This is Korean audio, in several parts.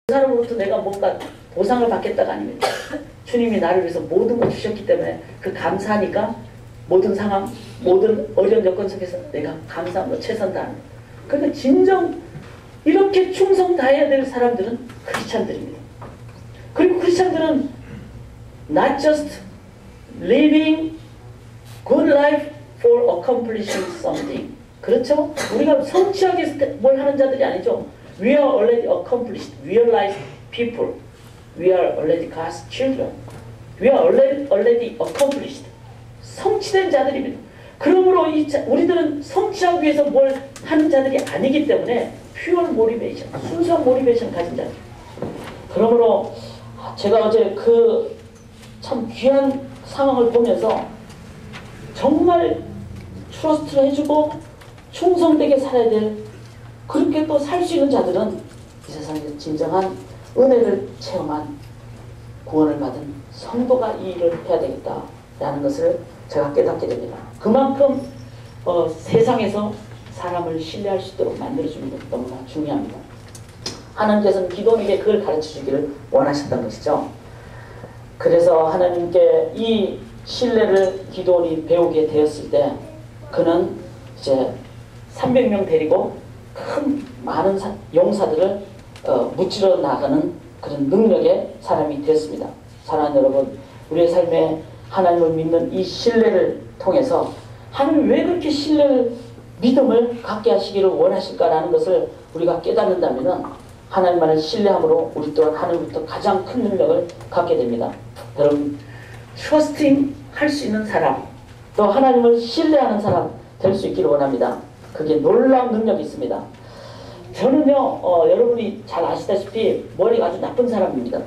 그 사람으로부터 내가 뭔가 보상을 받겠다가 아닙니다. 주님이 나를 위해서 모든 걸 주셨기 때문에 그 감사하니까 모든 상황, 모든 어려운 여건 속에서 내가 감사함으로 최선 다하는 거예요. 그러니까 진정 이렇게 충성 다해야 될 사람들은 크리스찬들입니다. 그리고 크리스찬들은 not just living good life for accomplishing something. 그렇죠? 우리가 성취하기 위해서 뭘 하는 자들이 아니죠. We are already accomplished, realized people. We are already God's children. We are already accomplished. 성취된 자들입니다. 그러므로 우리들은 성취하기 위해서 뭘 하는 자들이 아니기 때문에 pure motivation, 순수한 모티베이션 가진 자들. 그러므로 제가 어제 그 참 귀한 상황을 보면서 정말 트러스트를 해주고 충성되게 살아야 될, 그렇게 또 살 수 있는 자들은 이 세상에서 진정한 은혜를 체험한 구원을 받은 성도가 이 일을 해야 되겠다라는 것을 제가 깨닫게 됩니다. 그만큼 세상에서 사람을 신뢰할 수 있도록 만들어주는 것도 너무나 중요합니다. 하나님께서는 기도원에게 그걸 가르쳐주기를 원하셨던 것이죠. 그래서 하나님께 이 신뢰를 기도원이 배우게 되었을 때 그는 이제 300명 데리고 많은 용사들을 무찌러 나가는 그런 능력의 사람이 되었습니다. 사랑하는 여러분, 우리의 삶에 하나님을 믿는 이 신뢰를 통해서 하나님이 왜 그렇게 신뢰를, 믿음을 갖게 하시기를 원하실까라는 것을 우리가 깨닫는다면 하나님만을 신뢰함으로 우리 또한 하나님부터 가장 큰 능력을 갖게 됩니다. 여러분, 트러스팅 할 수 있는 사람, 또 하나님을 신뢰하는 사람 될 수 있기를 원합니다. 그게 놀라운 능력이 있습니다. 저는요, 여러분이 잘 아시다시피 머리가 아주 나쁜 사람입니다.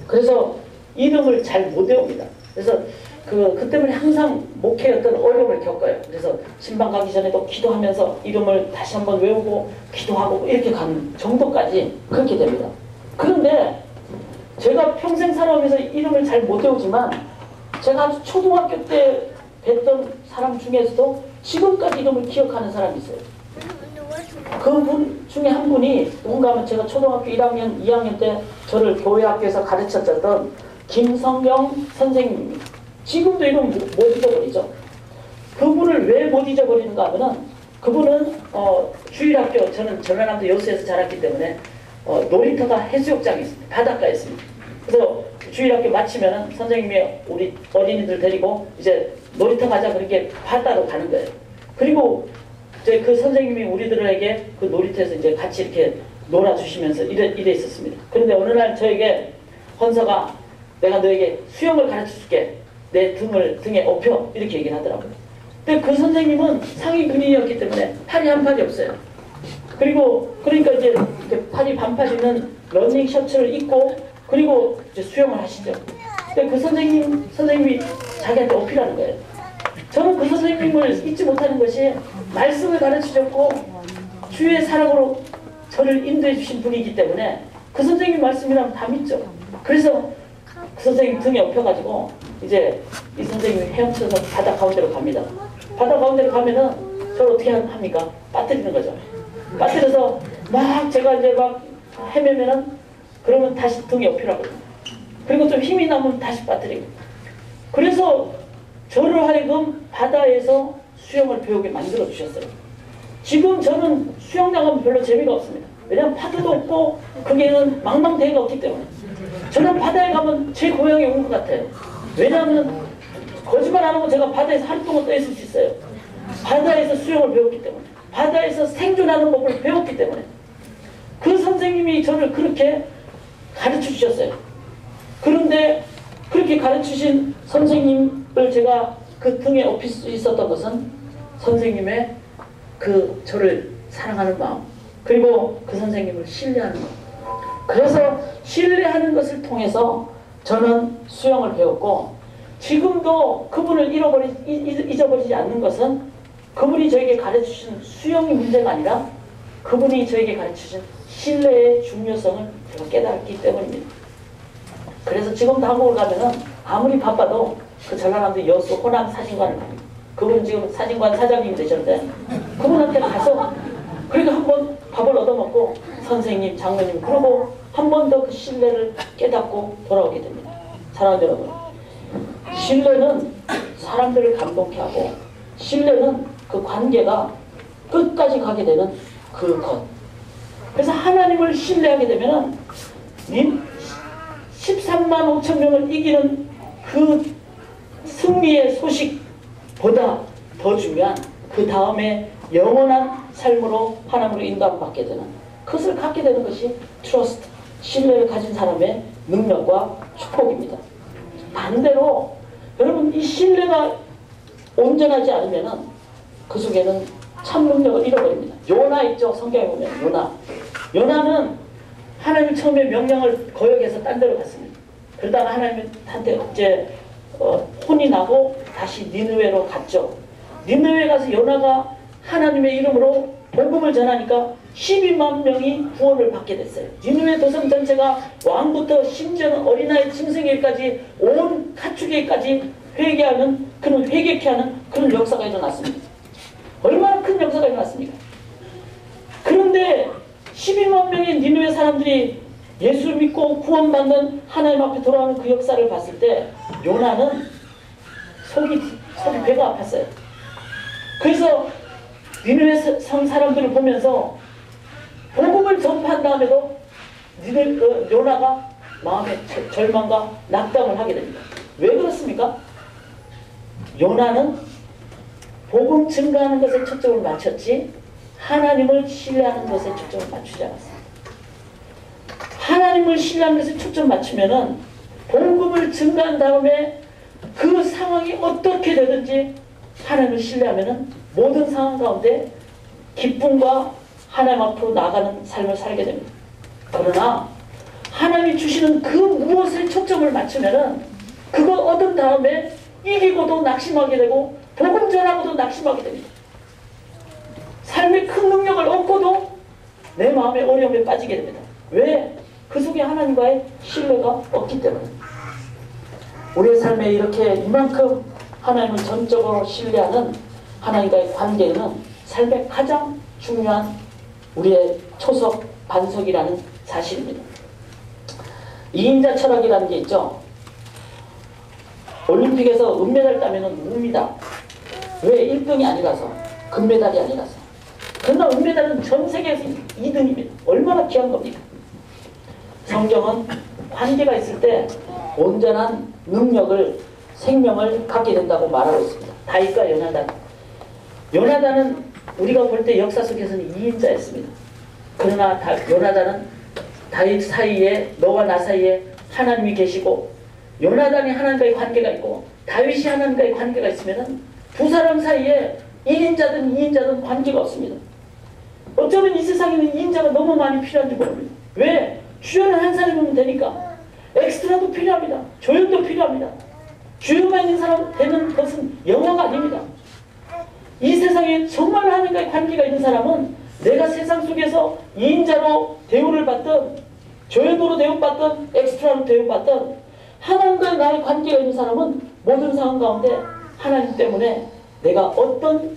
그래서 이름을 잘 못 외웁니다. 그래서 그 때문에 항상 목회에 어떤 어려움을 겪어요. 그래서 신방 가기 전에도 기도하면서 이름을 다시 한번 외우고 기도하고 이렇게 가는 정도까지 그렇게 됩니다. 그런데 제가 평생 살아오면서 이름을 잘 못 외우지만 제가 아주 초등학교 때 뵀던 사람 중에서도 지금까지 이름을 기억하는 사람이 있어요. 그분 중에 한 분이 누군가 하면 제가 초등학교 1학년, 2학년 때 저를 교회 학교에서 가르쳤던 김성경 선생님입니다. 지금도 이름 못 잊어버리죠. 그분을 왜 못 잊어버리는가 하면은 그분은 주일학교, 저는 전라남도 여수에서 자랐기 때문에 놀이터가 해수욕장이 있습니다. 바닷가에 있습니다. 그래서 주일학교 마치면은 선생님이 우리 어린이들 데리고 이제 놀이터 가자 그렇게 바다로 가는 거예요. 그리고 이제 그 선생님이 우리들에게 그 놀이터에서 이제 같이 이렇게 놀아주시면서 이래 있었습니다. 그런데 어느 날 저에게 헌서가 내가 너에게 수영을 가르쳐 줄게. 내 등에 업혀. 이렇게 얘기를 하더라고요. 근데 그 선생님은 상위 군인이었기 때문에 팔이 한 팔이 없어요. 그러니까 이제 이렇게 팔이 반팔 있는 러닝 셔츠를 입고 그리고 이제 수영을 하시죠. 근데 그 선생님이 자기한테 어필하는 거예요. 저는 그 선생님을 잊지 못하는 것이 말씀을 가르치셨고 주의 사랑으로 저를 인도해 주신 분이기 때문에 그 선생님 말씀이라면 다 믿죠. 그래서 그 선생님 등에 업혀가지고 이제 이 선생님이 헤엄쳐서 바다 가운데로 갑니다. 바다 가운데로 가면은 저를 어떻게 합니까? 빠뜨리는 거죠. 빠뜨려서 막 제가 이제 막 헤매면은 그러면 다시 등에 업히라고요. 그리고 좀 힘이 나면 다시 빠뜨리고. 그래서 저를 하여금 바다에서 수영을 배우게 만들어 주셨어요. 지금 저는 수영장 가면 별로 재미가 없습니다. 왜냐하면 파도도 없고 거기에는 망망대해가 없기 때문에. 저는 바다에 가면 제 고향에 온 것 같아요. 왜냐하면 거짓말 안 하고 제가 바다에서 하루 동안 떠 있을 수 있어요. 바다에서 수영을 배웠기 때문에. 바다에서 생존하는 법을 배웠기 때문에. 그 선생님이 저를 그렇게 가르쳐 주셨어요. 그런데 그렇게 가르치신 선생님을 제가 그 등에 업힐 수 있었던 것은 선생님의 그 저를 사랑하는 마음, 그리고 그 선생님을 신뢰하는 것. 그래서 신뢰하는 것을 통해서 저는 수영을 배웠고 지금도 그분을 잊어버리지 않는 것은 그분이 저에게 가르쳐주신 수영의 문제가 아니라 그분이 저에게 가르쳐주신 신뢰의 중요성을 제가 깨달았기 때문입니다. 그래서 지금도 한국을 가면은 아무리 바빠도 그 전라남도 여수 호남 사진관을 갑니다. 그분은 지금 사진관 사장님이 되셨는데 그분한테 가서 그러니까 한번 밥을 얻어먹고 선생님, 장로님 그러고 한 번 더 그 신뢰를 깨닫고 돌아오게 됩니다. 사랑하는 여러분, 신뢰는 사람들을 감동케 하고 신뢰는 그 관계가 끝까지 가게 되는 그것. 그래서 하나님을 신뢰하게 되면은 13만 5천 명을 이기는 그 승리의 소식보다 더 중요한 그 다음에 영원한 삶으로 하나님으로 인도받게 되는 그것을 갖게 되는 것이 트러스트, 신뢰를 가진 사람의 능력과 축복입니다. 반대로 여러분 이 신뢰가 온전하지 않으면 그 속에는 참 능력을 잃어버립니다. 요나 있죠? 성경에 보면 요나는 하나님 처음에 명령을 거역해서 딴 데로 갔습니다. 그러다가 하나님한테 이제 혼이 나고 다시 니느웨로 갔죠. 니느웨에 가서 요나가 하나님의 이름으로 복음을 전하니까 12만 명이 구원을 받게 됐어요. 니느웨 도성 전체가 왕부터 심지어는 어린아이 짐승에까지 온 가축에까지 회개하는 그런 회개케 하는 그런 역사가 일어났습니다. 얼마나 큰 역사가 일어났습니까? 그런데 12만 명의 니느웨 사람들이 예수를 믿고 구원받는 하나님 앞에 돌아오는 그 역사를 봤을 때 요나는 속이 배가 아팠어요. 그래서 니느웨 성 사람들을 보면서 복음을 전파한 다음에도 요나가 마음에 절망과 낙담을 하게 됩니다. 왜 그렇습니까? 요나는 복음 증가하는 것에 초점을 맞췄지 하나님을 신뢰하는 것에 초점을 맞추지 않았습니다. 하나님을 신뢰하는 것에 초점 맞추면은 복음을 증가한 다음에 그 상황이 어떻게 되든지 하나님을 신뢰하면은 모든 상황 가운데 기쁨과 하나님 앞으로 나아가는 삶을 살게 됩니다. 그러나 하나님이 주시는 그 무엇에 초점을 맞추면은 그걸 얻은 다음에 이기고도 낙심하게 되고 복음 전하고도 낙심하게 됩니다. 삶의 큰 능력을 얻고도 내 마음의 어려움에 빠지게 됩니다. 왜? 그 속에 하나님과의 신뢰가 없기 때문에. 우리의 삶에 이렇게 이만큼 하나님을 전적으로 신뢰하는 하나님과의 관계는 삶의 가장 중요한 우리의 초석, 반석이라는 사실입니다. 2인자 철학이라는 게 있죠. 올림픽에서 은메달 따면 우입니다. 왜? 1등이 아니라서, 금메달이 아니라서. 그러나 은메달은 전 세계에서 2등입니다. 얼마나 귀한 겁니까? 성경은 관계가 있을 때 온전한 능력을, 생명을 갖게 된다고 말하고 있습니다. 다윗과 요나단. 요나단은 우리가 볼 때 역사 속에서는 2인자였습니다. 그러나 요나단은 다윗 사이에, 너와 나 사이에 하나님이 계시고 요나단이 하나님과의 관계가 있고 다윗이 하나님과의 관계가 있으면 두 사람 사이에 1인자든 2인자든 관계가 없습니다. 어쩌면 이 세상에는 2인자가 너무 많이 필요한지 모릅니다. 왜? 주연은 한 사람이면 되니까. 엑스트라도 필요합니다. 조연도 필요합니다. 주연만 있는 사람 되는 것은 영화가 아닙니다. 이 세상에 정말 하나님과의 관계가 있는 사람은 내가 세상 속에서 2인자로 대우를 받든 조연으로 대우받든 엑스트라로 대우받든 하나님과 나의 관계가 있는 사람은 모든 상황 가운데 하나님 때문에 내가 어떤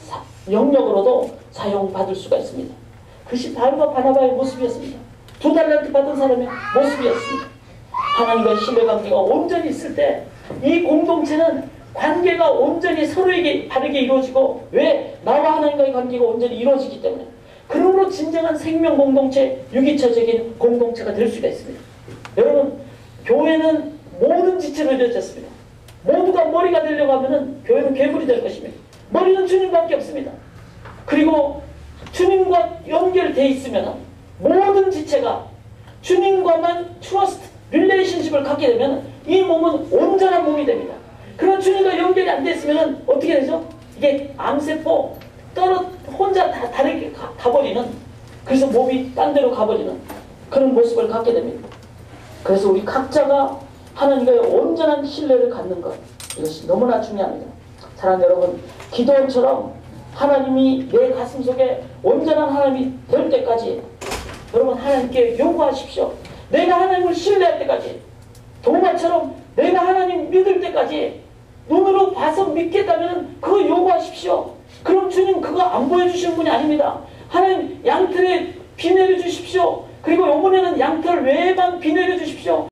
영역으로도 사용받을 수가 있습니다. 그것이 바울과 바나바의 모습이었습니다. 2달란트 받은 사람의 모습이었습니다. 하나님과의 신뢰관계가 온전히 있을 때 이 공동체는 관계가 온전히 서로에게 바르게 이루어지고, 왜? 나와 하나님과의 관계가 온전히 이루어지기 때문에. 그러므로 진정한 생명 공동체, 유기처적인 공동체가 될 수가 있습니다. 여러분, 교회는 모든 지체로 이루어졌습니다. 모두가 머리가 되려고 하면 교회는 괴물이 될 것입니다. 머리는 주님밖에 없습니다. 그리고 주님과 연결되어 있으면 모든 지체가 주님과만 트러스트, 릴레이션십을 갖게 되면 이 몸은 온전한 몸이 됩니다. 그런 주님과 연결이 안 됐으면 어떻게 되죠? 이게 암세포 혼자 다르게 가버리는, 그래서 몸이 딴 데로 가버리는 그런 모습을 갖게 됩니다. 그래서 우리 각자가 하나님과의 온전한 신뢰를 갖는 것, 이것이 너무나 중요합니다. 사랑하는 여러분, 기도원처럼 하나님이 내 가슴 속에 온전한 하나님이 될 때까지 여러분 하나님께 요구하십시오. 내가 하나님을 신뢰할 때까지, 동화처럼 내가 하나님 믿을 때까지 눈으로 봐서 믿겠다면 그거 요구하십시오. 그럼 주님 그거 안 보여주시는 분이 아닙니다. 하나님 양털에 비 내려주십시오. 그리고 이번에는 양털 외에만 비 내려 주십시오.